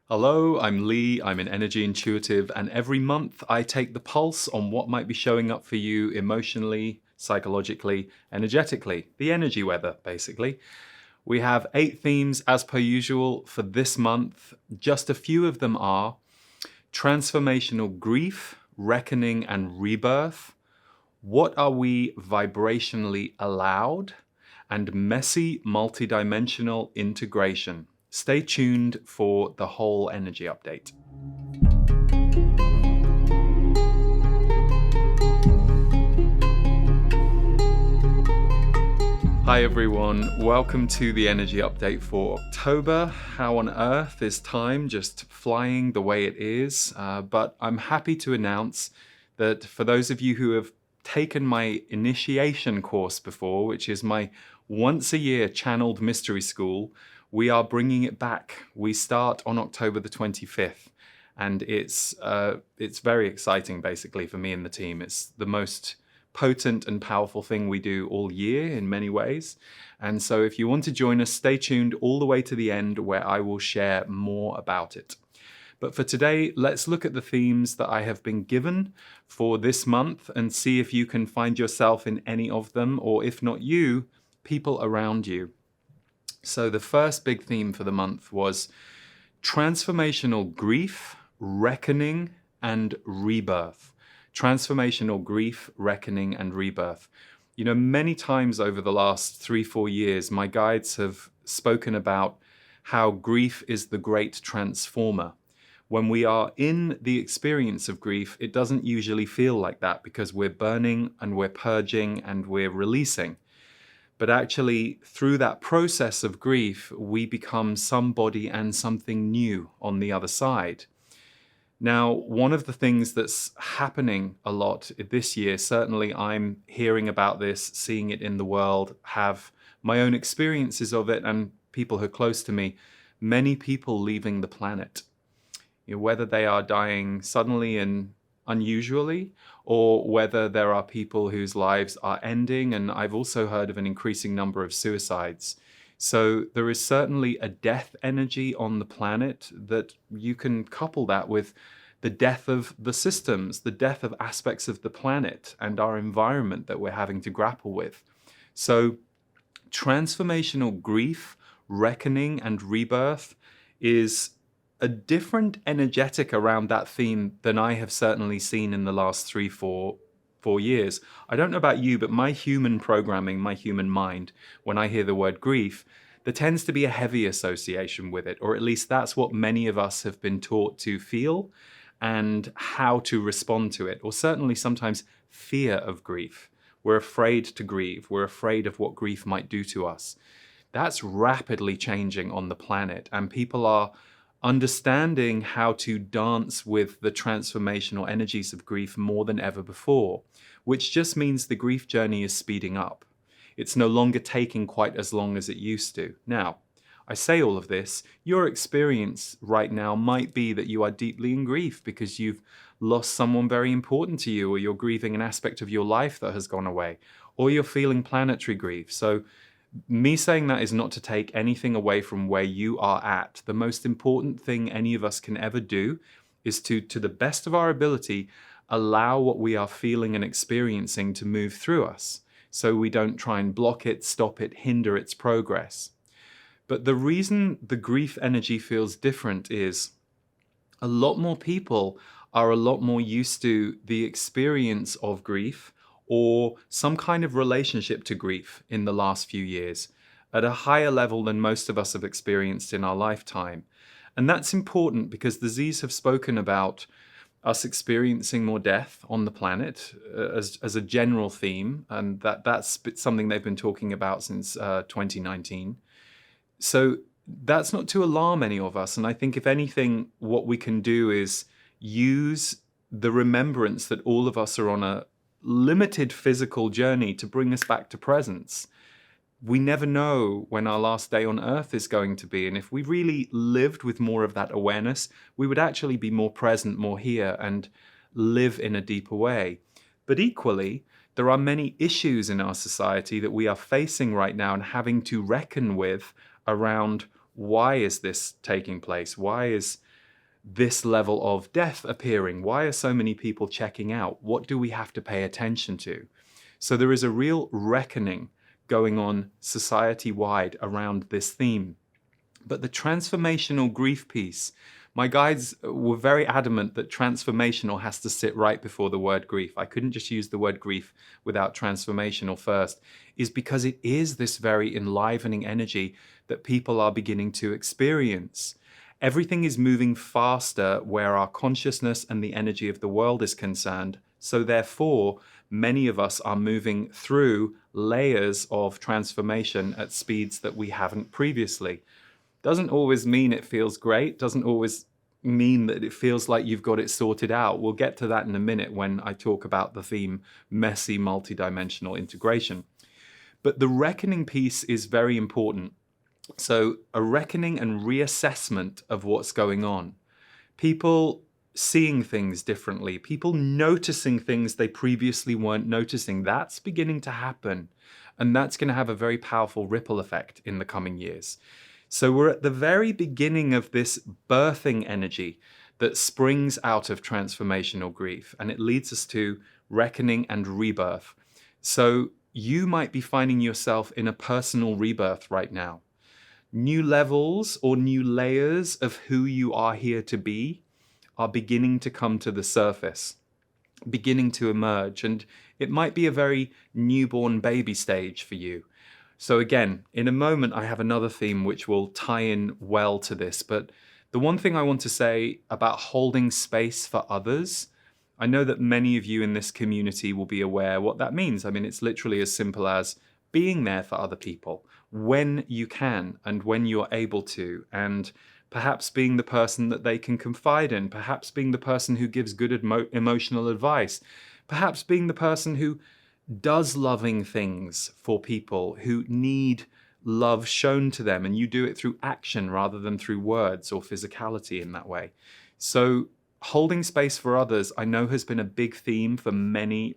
Hello, I'm Lee. I'm an energy intuitive, and every month I take the pulse on what might be showing up for you emotionally, psychologically, energetically, the energy weather, basically. We have 8 themes as per usual for this month. Just a few of them are transformational grief, reckoning, and rebirth. What are we vibrationally allowed? And messy multidimensional integration. Stay tuned for the whole energy update. Hi everyone, welcome to the energy update for October. How on earth is time just flying the way it is? But I'm happy to announce that for those of you who have taken my initiation course before, which is my once a year channeled mystery school, we are bringing it back. We start on October the 25th, and it's very exciting basically for me and the team. It's the most potent and powerful thing we do all year in many ways. And so if you want to join us, stay tuned all the way to the end where I will share more about it. But for today, let's look at the themes that I have been given for this month and see if you can find yourself in any of them, or if not you, people around you. So the first big theme for the month was transformational grief, reckoning, and rebirth. Transformational grief, reckoning, and rebirth. You know, many times over the last 3-4 years, my guides have spoken about how grief is the great transformer. When we are in the experience of grief, it doesn't usually feel like that because we're burning and we're purging and we're releasing. But actually, through that process of grief, we become somebody and something new on the other side. Now, one of the things that's happening a lot this year, certainly I'm hearing about this, seeing it in the world, have my own experiences of it, and people who are close to me, many people leaving the planet. You know, whether they are dying suddenly and unusually, or whether there are people whose lives are ending, and I've also heard of an increasing number of suicides. So there is certainly a death energy on the planet that you can couple that with the death of the systems, the death of aspects of the planet and our environment that we're having to grapple with. So transformational grief, reckoning, and rebirth is a different energetic around that theme than I have certainly seen in the last 3-4 years. I don't know about you, but my human programming, my human mind, when I hear the word grief, there tends to be a heavy association with it, or at least that's what many of us have been taught to feel and how to respond to it, or certainly sometimes fear of grief. We're afraid to grieve. We're afraid of what grief might do to us. That's rapidly changing on the planet, and people are understanding how to dance with the transformational energies of grief more than ever before, which just means the grief journey is speeding up. It's no longer taking quite as long as it used to. Now, I say all of this, your experience right now might be that you are deeply in grief because you've lost someone very important to you, or you're grieving an aspect of your life that has gone away, or you're feeling planetary grief. So me saying that is not to take anything away from where you are at. The most important thing any of us can ever do is to the best of our ability, allow what we are feeling and experiencing to move through us, so we don't try and block it, stop it, hinder its progress. But the reason the grief energy feels different is a lot more people are a lot more used to the experience of grief or some kind of relationship to grief in the last few years at a higher level than most of us have experienced in our lifetime. And that's important because the Z's have spoken about us experiencing more death on the planet as a general theme, and that's something they've been talking about since 2019. So that's not to alarm any of us. And I think if anything, what we can do is use the remembrance that all of us are on a limited physical journey to bring us back to presence. We never know when our last day on earth is going to be. And if we really lived with more of that awareness, we would actually be more present, more here, and live in a deeper way. But equally, there are many issues in our society that we are facing right now and having to reckon with around why is this taking place? Why is this level of death appearing? Why are so many people checking out? What do we have to pay attention to? So there is a real reckoning going on society-wide around this theme. But the transformational grief piece, my guides were very adamant that transformational has to sit right before the word grief. I couldn't just use the word grief without transformational first, is because it is this very enlivening energy that people are beginning to experience. Everything is moving faster where our consciousness and the energy of the world is concerned. So therefore, many of us are moving through layers of transformation at speeds that we haven't previously. Doesn't always mean it feels great, doesn't always mean that it feels like you've got it sorted out. We'll get to that in a minute when I talk about the theme messy multidimensional integration. But the reckoning piece is very important. So a reckoning and reassessment of what's going on. People seeing things differently, people noticing things they previously weren't noticing. That's beginning to happen. And that's going to have a very powerful ripple effect in the coming years. So we're at the very beginning of this birthing energy that springs out of transformational grief, and it leads us to reckoning and rebirth. So you might be finding yourself in a personal rebirth right now. New levels or new layers of who you are here to be are beginning to come to the surface, beginning to emerge, and it might be a very newborn baby stage for you. So again, in a moment, I have another theme which will tie in well to this. But the one thing I want to say about holding space for others, I know that many of you in this community will be aware what that means. I mean, it's literally as simple as being there for other people when you can and when you're able to, and perhaps being the person that they can confide in, perhaps being the person who gives good emotional advice, perhaps being the person who does loving things for people who need love shown to them, and you do it through action rather than through words or physicality in that way. So holding space for others, I know, has been a big theme for many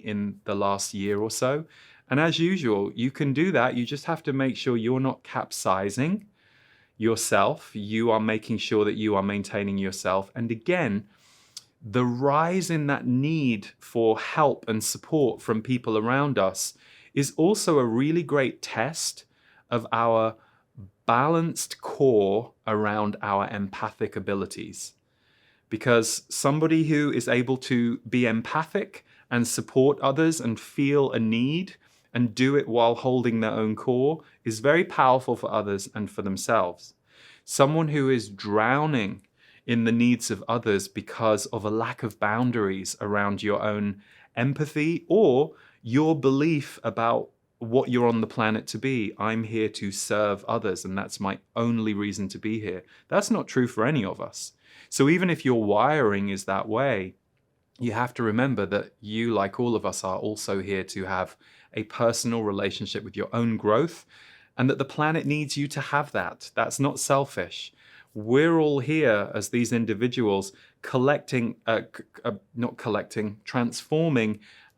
in the last year or so. And as usual, you can do that. You just have to make sure you're not capsizing yourself. You are making sure that you are maintaining yourself. And again, the rise in that need for help and support from people around us is also a really great test of our balanced core around our empathic abilities. Because somebody who is able to be empathic and support others and feel a need and do it while holding their own core is very powerful for others and for themselves. Someone who is drowning in the needs of others because of a lack of boundaries around your own empathy or your belief about what you're on the planet to be. I'm here to serve others, and that's my only reason to be here. That's not true for any of us. So even if your wiring is that way, you have to remember that you, like all of us, are also here to have a personal relationship with your own growth, and that the planet needs you to have that. That's not selfish. We're all here as these individuals transforming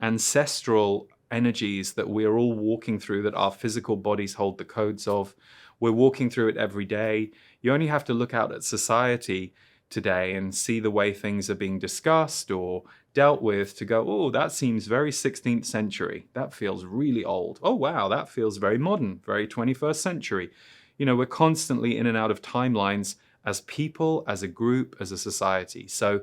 ancestral energies that we're all walking through, that our physical bodies hold the codes of. We're walking through it every day. You only have to look out at society today and see the way things are being discussed or dealt with to go, oh, that seems very 16th century. That feels really old. Oh, wow, that feels very modern, very 21st century. You know, we're constantly in and out of timelines as people, as a group, as a society. So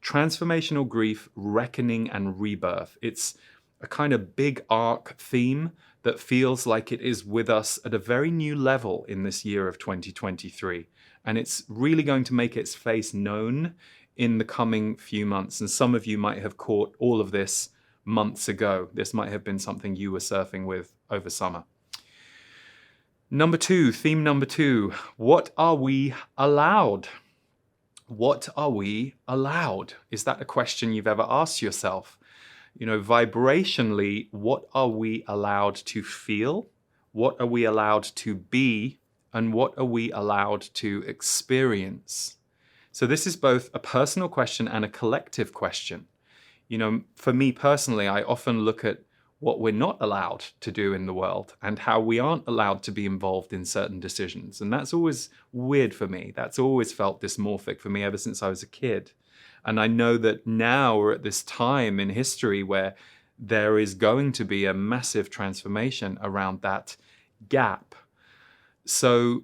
transformational grief, reckoning, and rebirth. It's a kind of big arc theme that feels like it is with us at a very new level in this year of 2023. And it's really going to make its face known in the coming few months. And some of you might have caught all of this months ago. This might have been something you were surfing with over summer. Theme number two, what are we allowed? What are we allowed? Is that a question you've ever asked yourself? You know, vibrationally, what are we allowed to feel? What are we allowed to be? And what are we allowed to experience? So this is both a personal question and a collective question. You know, for me personally, I often look at what we're not allowed to do in the world and how we aren't allowed to be involved in certain decisions. And that's always weird for me. That's always felt dysmorphic for me ever since I was a kid. And I know that now we're at this time in history where there is going to be a massive transformation around that gap. So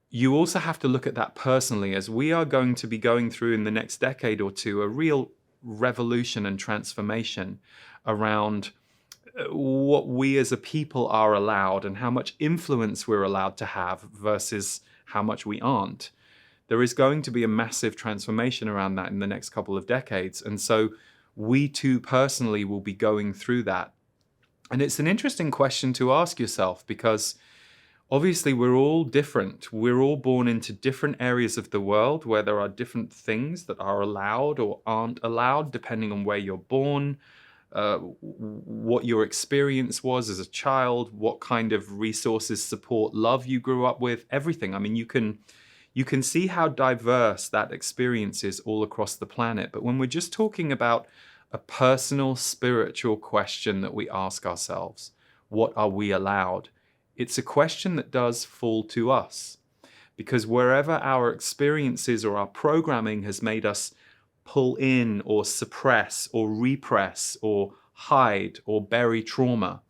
you also have to look at that personally, as we are going to be going through in the next decade or two a real revolution and transformation around what we as a people are allowed and how much influence we're allowed to have versus how much we aren't. There is going to be a massive transformation around that in the next couple of decades. And so we too personally will be going through that. And it's an interesting question to ask yourself, because obviously we're all different. We're all born into different areas of the world where there are different things that are allowed or aren't allowed, depending on where you're born, what your experience was as a child, what kind of resources, support, love you grew up with, everything. I mean, you can see how diverse that experience is all across the planet. But when we're just talking about a personal spiritual question that we ask ourselves, what are we allowed? It's a question that does fall to us, because wherever our experiences or our programming has made us pull in or suppress or repress or hide or bury trauma,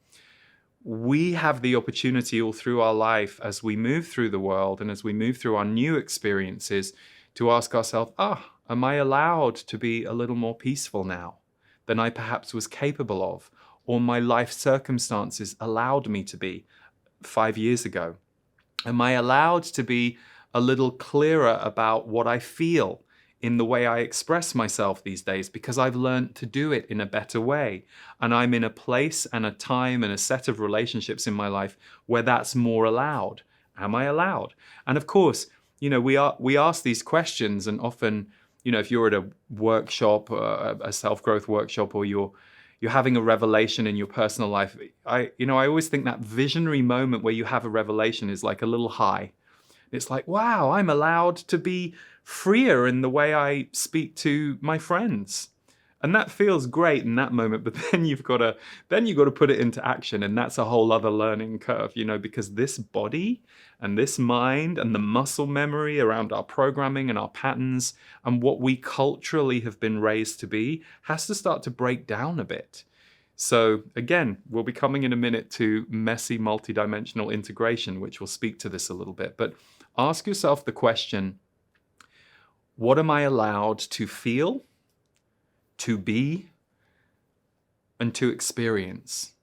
we have the opportunity all through our life as we move through the world and as we move through our new experiences to ask ourselves, am I allowed to be a little more peaceful now than I perhaps was capable of, or my life circumstances allowed me to be 5 years ago? Am I allowed to be a little clearer about what I feel in the way I express myself these days, because I've learned to do it in a better way? And I'm in a place and a time and a set of relationships in my life where that's more allowed. Am I allowed? And of course, we ask these questions, and often, if you're at a workshop, a self-growth workshop, or you're having a revelation in your personal life, I always think that visionary moment where you have a revelation is like a little high. It's like, wow, I'm allowed to be freer in the way I speak to my friends. And that feels great in that moment, but then you've got to put it into action, and that's a whole other learning curve, because this body and this mind and the muscle memory around our programming and our patterns and what we culturally have been raised to be has to start to break down a bit. So again, we'll be coming in a minute to messy multidimensional integration, which will speak to this a little bit. But ask yourself the question, what am I allowed to feel, to be, and to experience?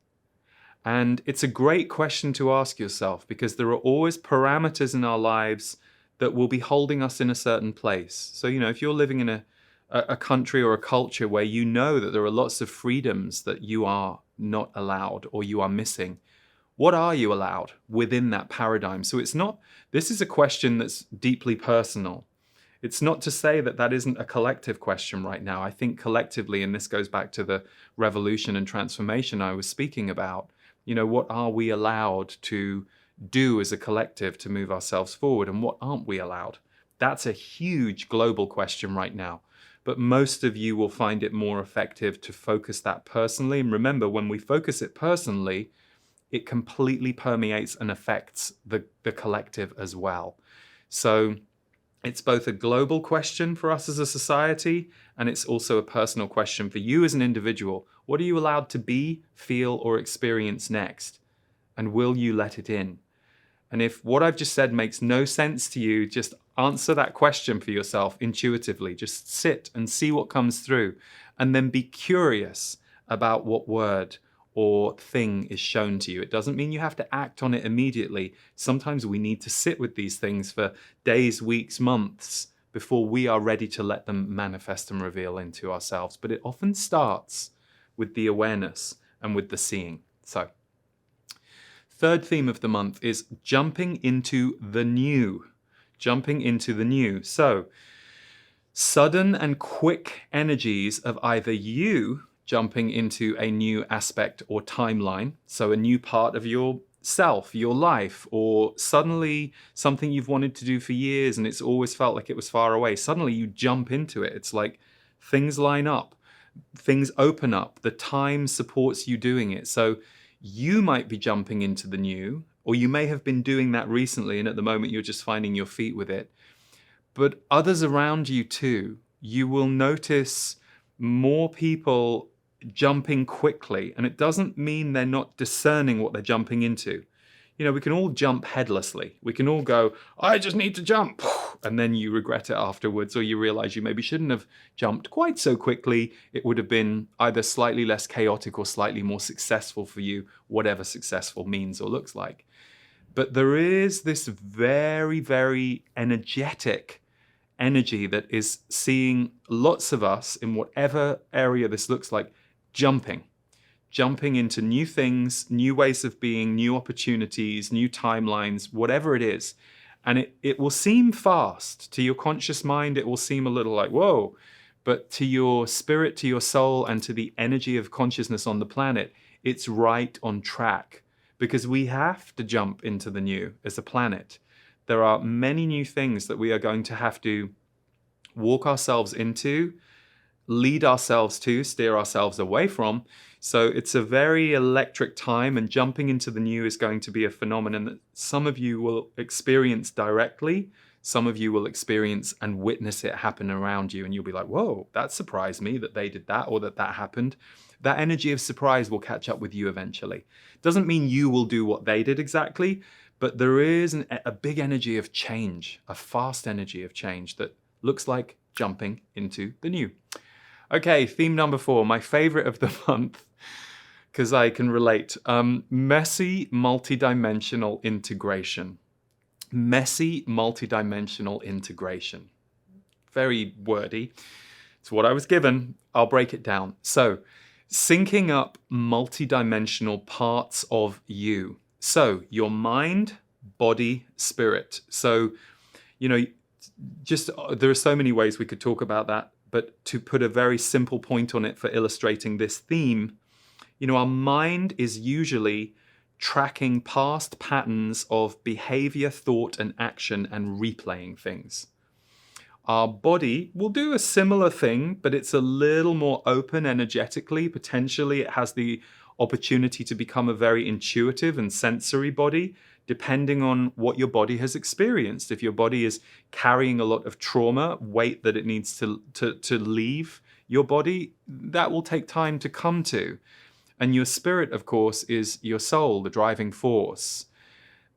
And it's a great question to ask yourself, because there are always parameters in our lives that will be holding us in a certain place. So, if you're living in a country or a culture where you know that there are lots of freedoms that you are not allowed or you are missing, what are you allowed within that paradigm? So this is a question that's deeply personal. It's not to say that that isn't a collective question right now. I think collectively, and this goes back to the revolution and transformation I was speaking about, what are we allowed to do as a collective to move ourselves forward, and what aren't we allowed? That's a huge global question right now. But most of you will find it more effective to focus that personally. And remember, when we focus it personally, it completely permeates and affects the collective as well. So it's both a global question for us as a society, and it's also a personal question for you as an individual. What are you allowed to be, feel, or experience next? And will you let it in? And if what I've just said makes no sense to you, just answer that question for yourself intuitively. Just sit and see what comes through, and then be curious about what word or thing is shown to you. It doesn't mean you have to act on it immediately. Sometimes we need to sit with these things for days, weeks, months before we are ready to let them manifest and reveal into ourselves. But it often starts with the awareness and with the seeing. So, third theme of the month is jumping into the new. Jumping into the new. So, sudden and quick energies of either you jumping into a new aspect or timeline, so a new part of yourself, your life, or suddenly something you've wanted to do for years and it's always felt like it was far away. Suddenly you jump into it. It's like things line up. things open up, the time supports you doing it. So you might be jumping into the new, or you may have been doing that recently, and at the moment you're just finding your feet with it. But others around you too, you will notice more people jumping quickly. And it doesn't mean they're not discerning what they're jumping into. You know, we can all jump headlessly. We can all go, I just need to jump. And then you regret it afterwards, or you realize you maybe shouldn't have jumped quite so quickly. It would have been either slightly less chaotic or slightly more successful for you, whatever successful means or looks like. But there is this very, very energetic energy that is seeing lots of us in whatever area this looks like, jumping into new things, new ways of being, new opportunities, new timelines, whatever it is. And it will seem fast. To your conscious mind, it will seem a little like, whoa. But to your spirit, to your soul, and to the energy of consciousness on the planet, it's right on track. Because we have to jump into the new as a planet. There are many new things that we are going to have to walk ourselves into, lead ourselves to, steer ourselves away from. So it's a very electric time, and jumping into the new is going to be a phenomenon that some of you will experience directly, some of you will experience and witness it happen around you, and you'll be like, whoa, that surprised me that they did that or that happened. That energy of surprise will catch up with you eventually. Doesn't mean you will do what they did exactly, but there is a big energy of change, a fast energy of change that looks like jumping into the new. Okay, theme number 4, my favorite of the month, because I can relate. Messy multidimensional integration. Messy multidimensional integration. Very wordy. It's what I was given. I'll break it down. So, syncing up multidimensional parts of you. So, your mind, body, spirit. So, you know, just there are so many ways we could talk about that. But to put a very simple point on it for illustrating this theme, you know, our mind is usually tracking past patterns of behavior, thought, and action and replaying things. Our body will do a similar thing, but it's a little more open energetically. Potentially, it has the opportunity to become a very intuitive and sensory body, depending on what your body has experienced. If your body is carrying a lot of trauma, weight that it needs to leave your body, that will take time to come to. And your spirit, of course, is your soul, the driving force.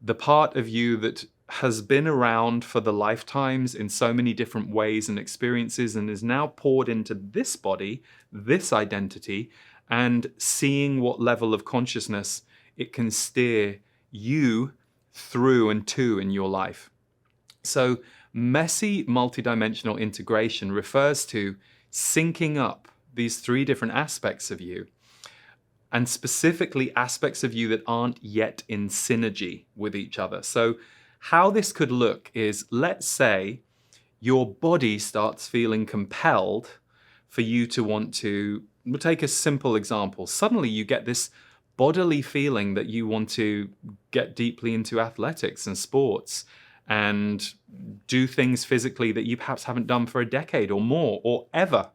The part of you that has been around for the lifetimes in so many different ways and experiences and is now poured into this body, this identity, and seeing what level of consciousness it can steer you through and to in your life. So messy multidimensional integration refers to syncing up these 3 different aspects of you, and specifically aspects of you that aren't yet in synergy with each other. So how this could look is, let's say your body starts feeling compelled for you to want to, we'll take a simple example. Suddenly you get this bodily feeling that you want to get deeply into athletics and sports and do things physically that you perhaps haven't done for a decade or more or ever.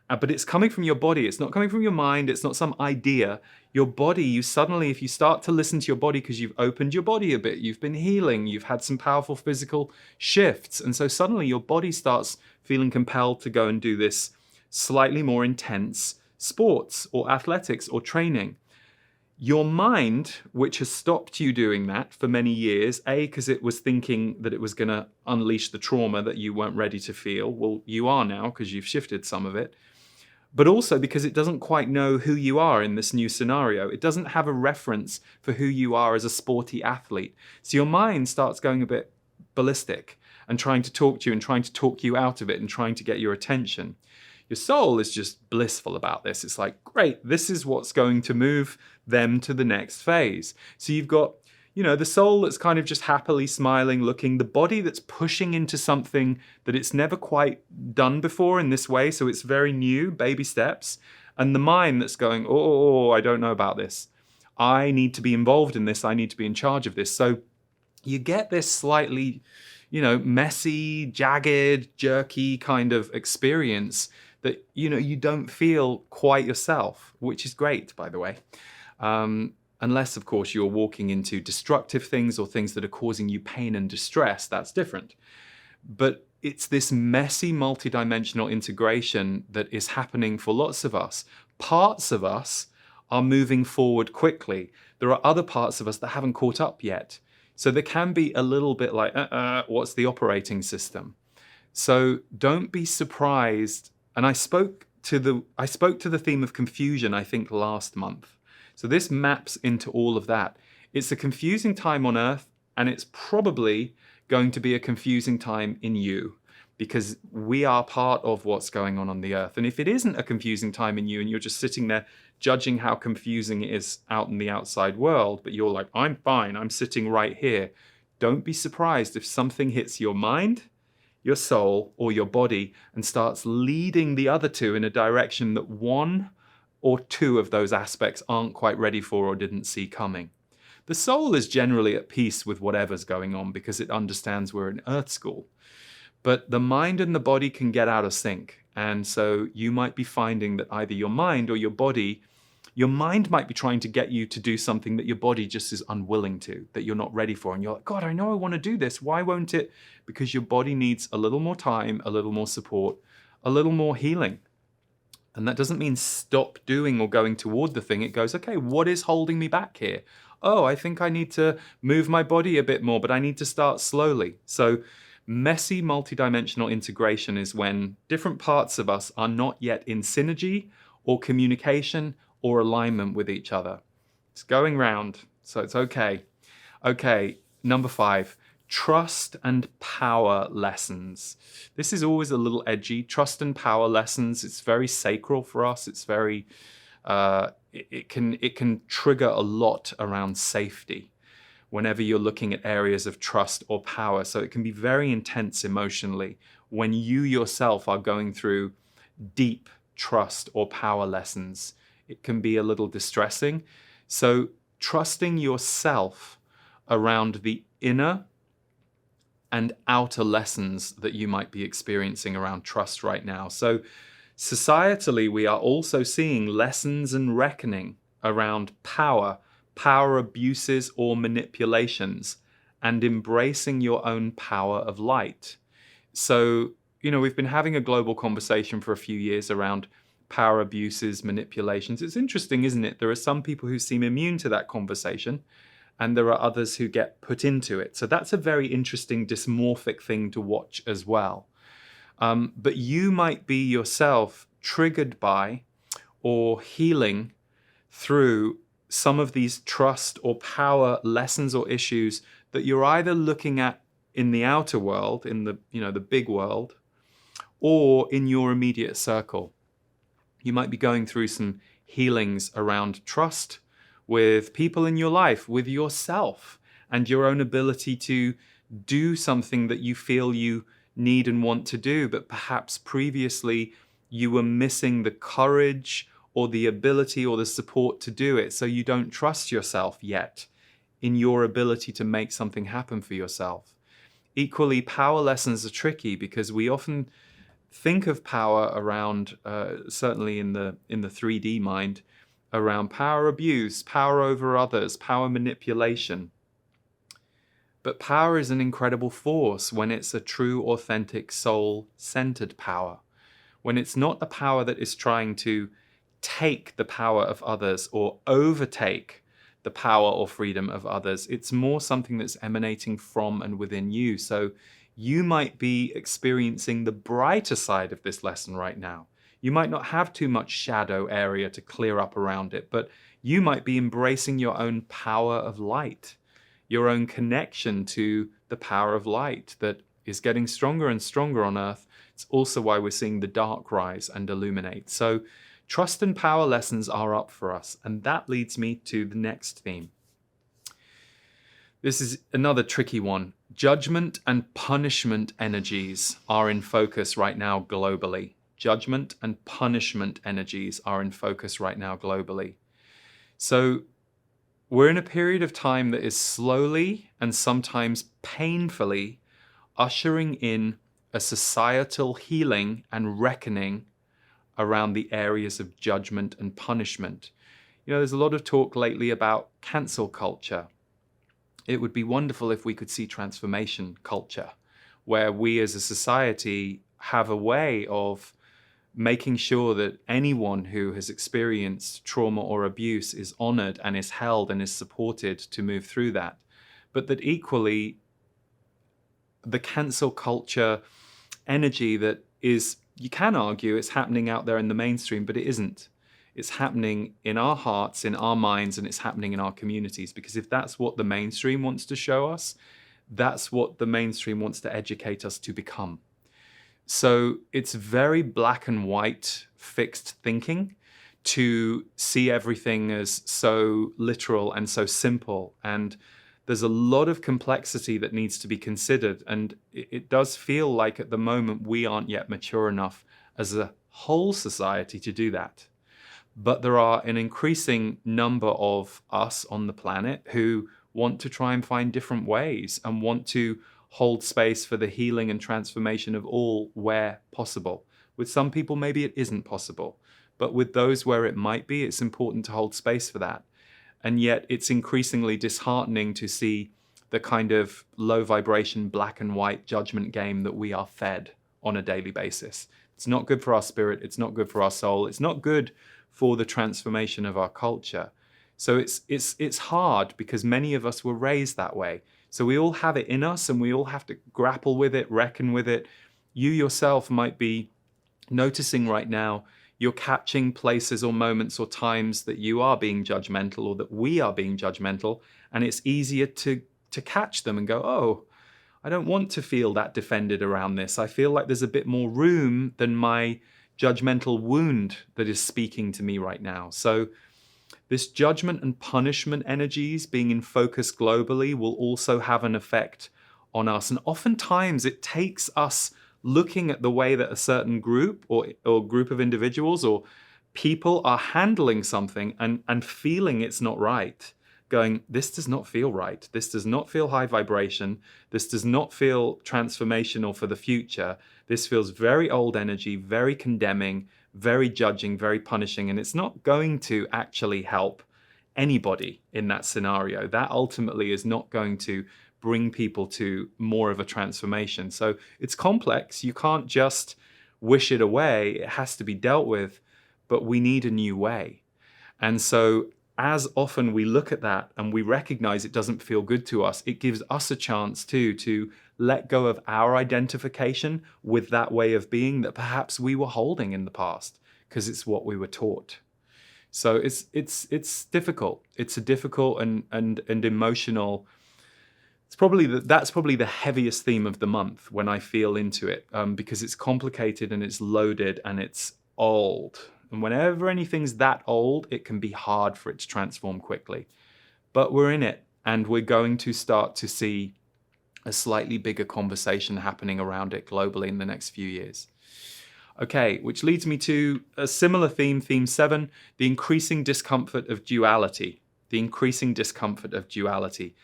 But it's coming from your body. It's not coming from your mind. It's not some idea. Your body, you suddenly, if you start to listen to your body because you've opened your body a bit, you've been healing, you've had some powerful physical shifts. And so suddenly your body starts feeling compelled to go and do this slightly more intense sports or athletics or training. Your mind, which has stopped you doing that for many years, A, because it was thinking that it was going to unleash the trauma that you weren't ready to feel. Well, you are now because you've shifted some of it. But also because it doesn't quite know who you are in this new scenario. It doesn't have a reference for who you are as a sporty athlete. So your mind starts going a bit ballistic and trying to talk to you and trying to talk you out of it and trying to get your attention. Your soul is just blissful about this. It's like, great, this is what's going to move them to the next phase. So you've got, you know, the soul that's kind of just happily smiling, looking, the body that's pushing into something that it's never quite done before in this way. So it's very new, baby steps. And the mind that's going, oh, I don't know about this. I need to be involved in this. I need to be in charge of this. So you get this slightly, you know, messy, jagged, jerky kind of experience that, you don't feel quite yourself, which is great, by the way. Unless, of course, you're walking into destructive things or things that are causing you pain and distress, that's different. But it's this messy multidimensional integration that is happening for lots of us. Parts of us are moving forward quickly. There are other parts of us that haven't caught up yet. So there can be a little bit like, what's the operating system? So don't be surprised. And I spoke to the theme of confusion, I think, last month. So this maps into all of that. It's a confusing time on Earth, and it's probably going to be a confusing time in you, because we are part of what's going on the Earth. And if it isn't a confusing time in you and you're just sitting there judging how confusing it is out in the outside world, but you're like, I'm fine, I'm sitting right here, don't be surprised if something hits your mind, your soul, or your body and starts leading the other two in a direction that one or two of those aspects aren't quite ready for or didn't see coming. The soul is generally at peace with whatever's going on because it understands we're in Earth School. But the mind and the body can get out of sync. And so you might be finding that either your mind or your mind might be trying to get you to do something that your body just is unwilling to, that you're not ready for. And you're like, God, I know I want to do this. Why won't it? Because your body needs a little more time, a little more support, a little more healing. And that doesn't mean stop doing or going toward the thing. It goes, okay, what is holding me back here? Oh, I think I need to move my body a bit more, but I need to start slowly. So messy multidimensional integration is when different parts of us are not yet in synergy or communication or alignment with each other. It's going round, so it's okay. Okay, number 5. Trust and power lessons. This is always a little edgy. Trust and power lessons. It's very sacral for us. It's very, it can trigger a lot around safety whenever you're looking at areas of trust or power. So it can be very intense emotionally when you yourself are going through deep trust or power lessons. It can be a little distressing. So trusting yourself around the inner and outer lessons that you might be experiencing around trust right now. So societally, we are also seeing lessons and reckoning around power abuses or manipulations, and embracing your own power of light. So, we've been having a global conversation for a few years around power abuses, manipulations. It's interesting, isn't it? There are some people who seem immune to that conversation, and there are others who get put into it. So that's a very interesting dysmorphic thing to watch as well. But you might be yourself triggered by or healing through some of these trust or power lessons or issues that you're either looking at in the outer world, in the big world, or in your immediate circle. You might be going through some healings around trust with people in your life, with yourself, and your own ability to do something that you feel you need and want to do, but perhaps previously you were missing the courage or the ability or the support to do it, so you don't trust yourself yet in your ability to make something happen for yourself. Equally, power lessons are tricky because we often think of power around, certainly in the 3D mind, around power abuse, power over others, power manipulation. But power is an incredible force when it's a true, authentic, soul-centered power. When it's not a power that is trying to take the power of others or overtake the power or freedom of others. It's more something that's emanating from and within you. So you might be experiencing the brighter side of this lesson right now. You might not have too much shadow area to clear up around it, but you might be embracing your own power of light, your own connection to the power of light that is getting stronger and stronger on Earth. It's also why we're seeing the dark rise and illuminate. So trust and power lessons are up for us. And that leads me to the next theme. This is another tricky one. Judgment and punishment energies are in focus right now globally. Judgment and punishment energies are in focus right now globally. So we're in a period of time that is slowly and sometimes painfully ushering in a societal healing and reckoning around the areas of judgment and punishment. There's a lot of talk lately about cancel culture. It would be wonderful if we could see transformation culture, where we as a society have a way of making sure that anyone who has experienced trauma or abuse is honored and is held and is supported to move through that. But that equally, the cancel culture energy that is, you can argue it's happening out there in the mainstream, but it isn't. It's happening in our hearts, in our minds, and it's happening in our communities. Because if that's what the mainstream wants to show us, that's what the mainstream wants to educate us to become. So it's very black and white fixed thinking to see everything as so literal and so simple. And there's a lot of complexity that needs to be considered. And it does feel like at the moment we aren't yet mature enough as a whole society to do that. But there are an increasing number of us on the planet who want to try and find different ways and want to hold space for the healing and transformation of all where possible. With some people, maybe it isn't possible. But with those where it might be, it's important to hold space for that. And yet it's increasingly disheartening to see the kind of low vibration, black and white judgment game that we are fed on a daily basis. It's not good for our spirit. It's not good for our soul. It's not good for the transformation of our culture. So it's hard because many of us were raised that way. So we all have it in us and we all have to grapple with it, reckon with it. You yourself might be noticing right now you're catching places or moments or times that you are being judgmental or that we are being judgmental, and it's easier to catch them and go, oh, I don't want to feel that defended around this. I feel like there's a bit more room than my judgmental wound that is speaking to me right now. So this judgment and punishment energies being in focus globally will also have an effect on us. And oftentimes it takes us looking at the way that a certain group or group of individuals or people are handling something and feeling it's not right, going, this does not feel right. This does not feel high vibration. This does not feel transformational for the future. This feels very old energy, very condemning, very judging, very punishing, and it's not going to actually help anybody in that scenario. That ultimately is not going to bring people to more of a transformation. So it's complex. You can't just wish it away. It has to be dealt with, but we need a new way. And so as often we look at that and we recognize it doesn't feel good to us, it gives us a chance too to let go of our identification with that way of being that perhaps we were holding in the past because it's what we were taught. So it's difficult. It's a difficult and emotional. That's probably the heaviest theme of the month when I feel into it, because it's complicated and it's loaded and it's old. And whenever anything's that old, it can be hard for it to transform quickly. But we're in it, and we're going to start to see a slightly bigger conversation happening around it globally in the next few years. Okay, which leads me to a similar theme, theme 7, the increasing discomfort of duality. The increasing discomfort of duality.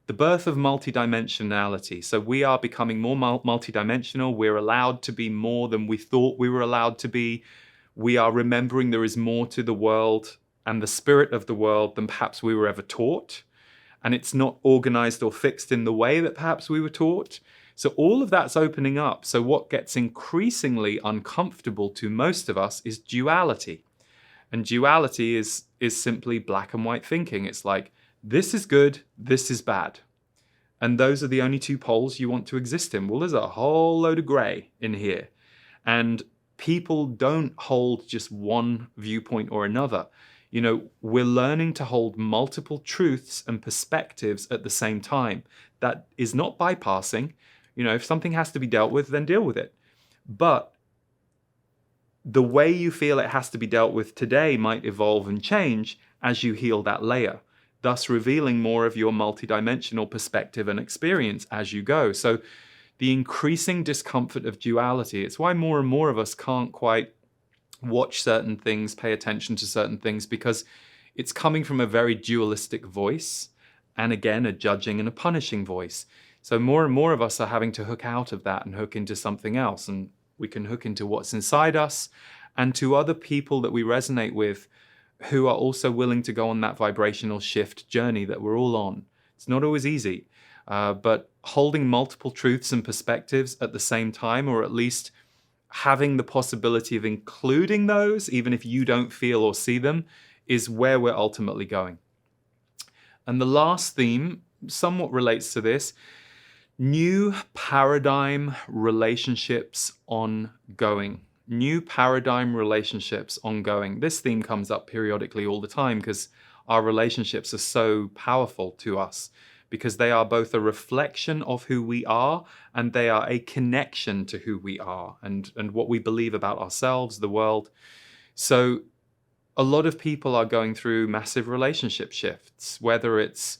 The birth of multidimensionality. So we are becoming more multidimensional. We're allowed to be more than we thought we were allowed to be. We are remembering there is more to the world and the spirit of the world than perhaps we were ever taught. And it's not organized or fixed in the way that perhaps we were taught. So all of that's opening up. So what gets increasingly uncomfortable to most of us is duality. And duality is simply black and white thinking. It's like, this is good, this is bad. And those are the only two poles you want to exist in. Well, there's a whole load of gray in here. And people don't hold just one viewpoint or another. We're learning to hold multiple truths and perspectives at the same time. That is not bypassing. If something has to be dealt with, then deal with it. But the way you feel it has to be dealt with today might evolve and change as you heal that layer, thus revealing more of your multidimensional perspective and experience as you go. So the increasing discomfort of duality, it's why more and more of us can't quite watch certain things, pay attention to certain things, because it's coming from a very dualistic voice, and again, a judging and a punishing voice. So more and more of us are having to hook out of that and hook into something else, and we can hook into what's inside us and to other people that we resonate with who are also willing to go on that vibrational shift journey that we're all on. It's not always easy, but holding multiple truths and perspectives at the same time, or at least having the possibility of including those, even if you don't feel or see them, is where we're ultimately going. And the last theme somewhat relates to this: new paradigm relationships ongoing. New paradigm relationships ongoing. This theme comes up periodically all the time because our relationships are so powerful to us, because they are both a reflection of who we are and they are a connection to who we are and what we believe about ourselves, the world. So a lot of people are going through massive relationship shifts, whether it's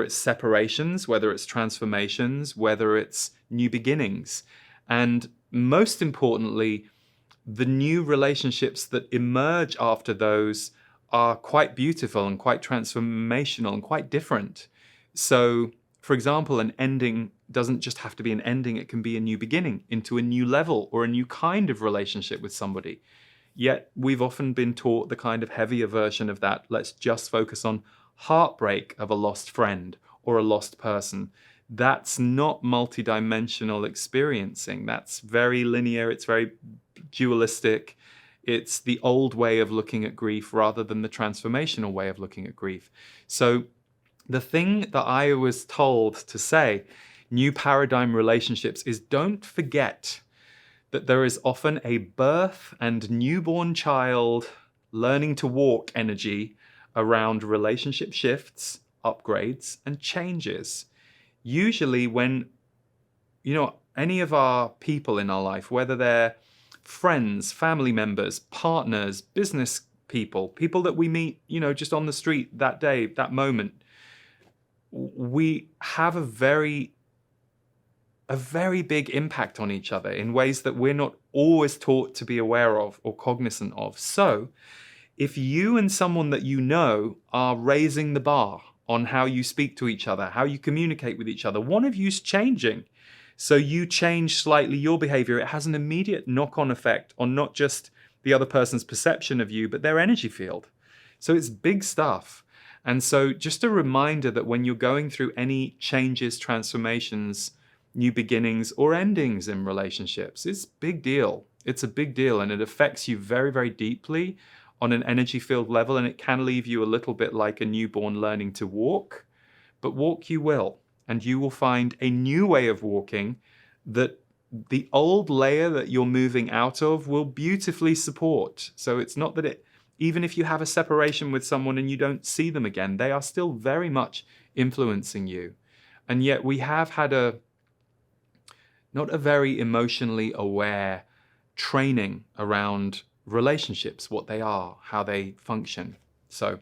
separations, whether it's transformations, whether it's new beginnings. And most importantly, the new relationships that emerge after those are quite beautiful and quite transformational and quite different. So, for example, an ending doesn't just have to be an ending, it can be a new beginning into a new level or a new kind of relationship with somebody. Yet we've often been taught the kind of heavier version of that. Let's just focus on heartbreak of a lost friend or a lost person. That's not multidimensional experiencing. That's very linear, it's very dualistic. It's the old way of looking at grief rather than the transformational way of looking at grief. So the thing that I was told to say, new paradigm relationships, is don't forget that there is often a birth and newborn child learning to walk energy around relationship shifts, upgrades, and changes. Usually when, any of our people in our life, whether they're friends, family members, partners, business people that we meet, just on the street that day, that moment, we have a very big impact on each other in ways that we're not always taught to be aware of or cognizant of. So if you and someone that you know are raising the bar on how you speak to each other, how you communicate with each other, one of you's changing. So you change slightly your behavior. It has an immediate knock-on effect on not just the other person's perception of you, but their energy field. So it's big stuff. And so just a reminder that when you're going through any changes, transformations, new beginnings, or endings in relationships, it's a big deal. It's a big deal, and it affects you very, very deeply on an energy field level, and it can leave you a little bit like a newborn learning to walk, but walk you will, and you will find a new way of walking that the old layer that you're moving out of will beautifully support. So it's not that even if you have a separation with someone and you don't see them again, they are still very much influencing you. And yet we have had not a very emotionally aware training around relationships, what they are, how they function. So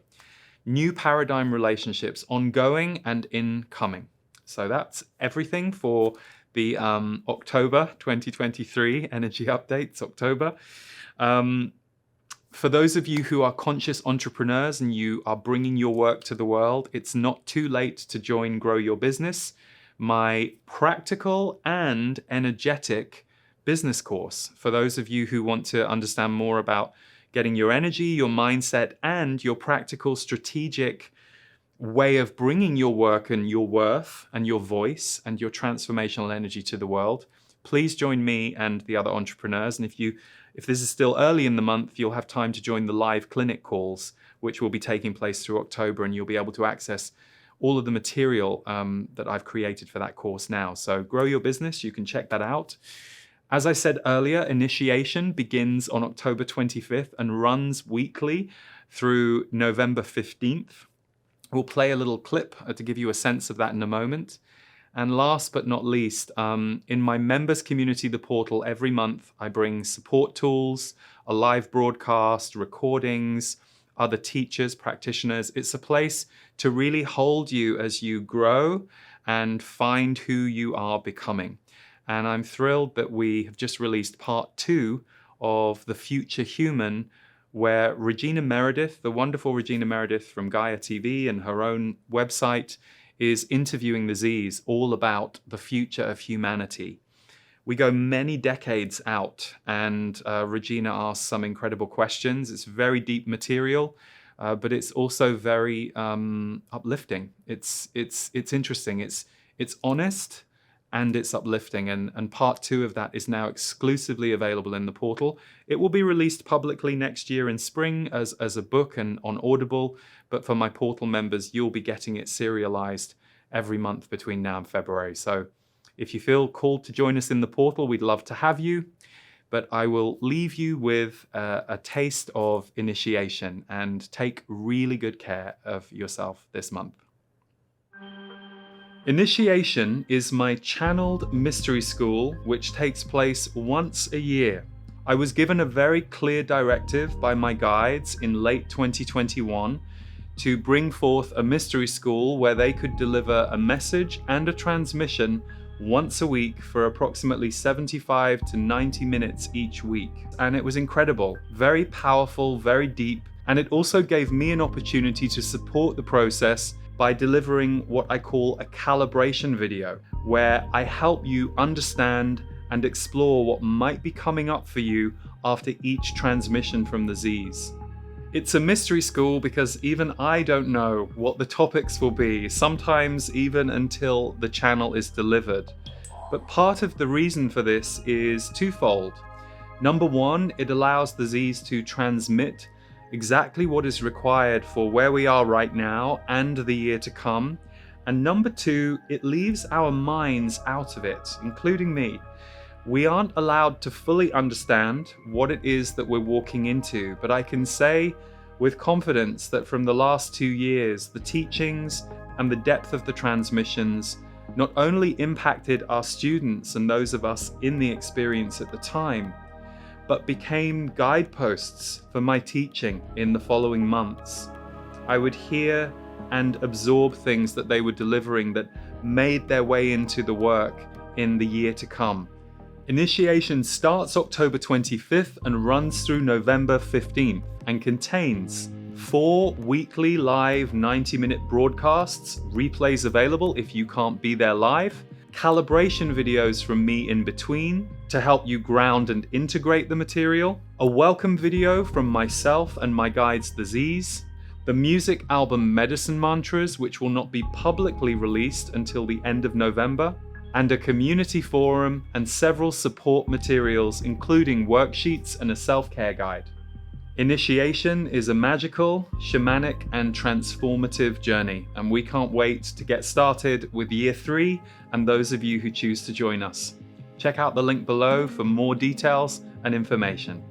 new paradigm relationships ongoing and incoming. So that's everything for the October 2023 energy updates, October. For those of you who are conscious entrepreneurs and you are bringing your work to the world, it's not too late to join Grow Your Business, my practical and energetic business course. For those of you who want to understand more about getting your energy, your mindset, and your practical strategic way of bringing your work and your worth and your voice and your transformational energy to the world, please join me and the other entrepreneurs. And if this is still early in the month, you'll have time to join the live clinic calls, which will be taking place through October, and you'll be able to access all of the material that I've created for that course now. So Grow Your Business, you can check that out. As I said earlier, initiation begins on October 25th and runs weekly through November 15th. We'll play a little clip to give you a sense of that in a moment. And last but not least, in my members community, the portal, every month I bring support tools, a live broadcast, recordings, other teachers, practitioners. It's a place to really hold you as you grow and find who you are becoming. And I'm thrilled that we have just released part 2 of The Future Human, where Regina Meredith, the wonderful Regina Meredith from Gaia TV and her own website, is interviewing the Z's all about the future of humanity. We go many decades out, and Regina asks some incredible questions. It's very deep material, but it's also very uplifting. It's interesting. It's honest, and it's uplifting. And part 2 of that is now exclusively available in the portal. It will be released publicly next year in spring as a book and on Audible. But for my portal members, you'll be getting it serialized every month between now and February. So if you feel called to join us in the portal, we'd love to have you. But I will leave you with a taste of initiation, and take really good care of yourself this month. Initiation is my channeled mystery school, which takes place once a year. I was given a very clear directive by my guides in late 2021 to bring forth a mystery school where they could deliver a message and a transmission once a week for approximately 75 to 90 minutes each week. And it was incredible, very powerful, very deep. And it also gave me an opportunity to support the process by delivering what I call a calibration video, where I help you understand and explore what might be coming up for you after each transmission from the Z's. It's a mystery school because even I don't know what the topics will be, sometimes even until the channel is delivered. But part of the reason for this is twofold. Number one, it allows the Z's to transmit exactly what is required for where we are right now and the year to come. And number two, it leaves our minds out of it, including me. We aren't allowed to fully understand what it is that we're walking into, but I can say with confidence that from the last 2 years, the teachings and the depth of the transmissions not only impacted our students and those of us in the experience at the time, but became guideposts for my teaching in the following months. I would hear and absorb things that they were delivering that made their way into the work in the year to come. Initiation starts October 25th and runs through November 15th and contains 4 weekly live 90-minute broadcasts, replays available if you can't be there live, calibration videos from me in between to help you ground and integrate the material, a welcome video from myself and my guides the Z's, the music album Medicine Mantras, which will not be publicly released until the end of November, and a community forum and several support materials including worksheets and a self-care guide. Initiation is a magical, shamanic and transformative journey, and we can't wait to get started with year 3 and those of you who choose to join us. Check out the link below for more details and information.